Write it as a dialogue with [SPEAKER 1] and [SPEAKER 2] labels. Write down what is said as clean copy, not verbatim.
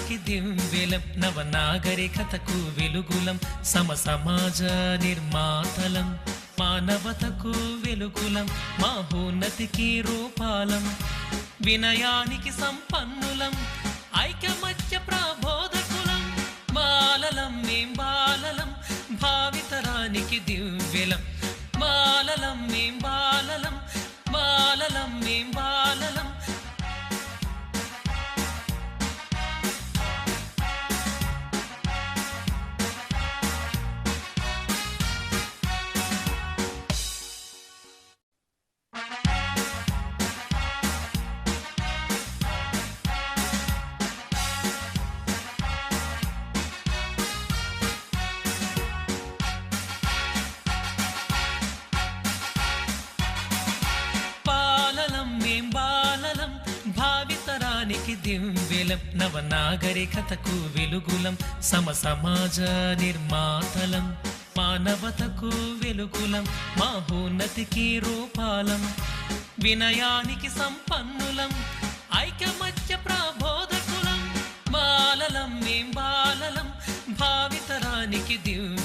[SPEAKER 1] భావితరానికి దివ్యలం నవనాగరికతకు వెలుగులం సమాజ నిర్మాతలం మానవతకు వెలుగులం మహోన్నతికి రూపాలం వినయానికి సంపన్నులం ఐకమత్య ప్రబోధకులం బాలలం మేం బాలలం భావితరానికి దివ్యలం బాలలం మేం బాలలం బాలలం మేం బాలలం దివ్యలం నవనాగరికతకు వెలుగులం సమాజ నిర్మాతలం మానవతకు వెలుగులం మహోన్నతికి రూపాలం వినయానికి సంపన్నులం ఐకమత్య ప్రబోధకులం బాలలం మేం బాలలం భావితరానికి దివ్య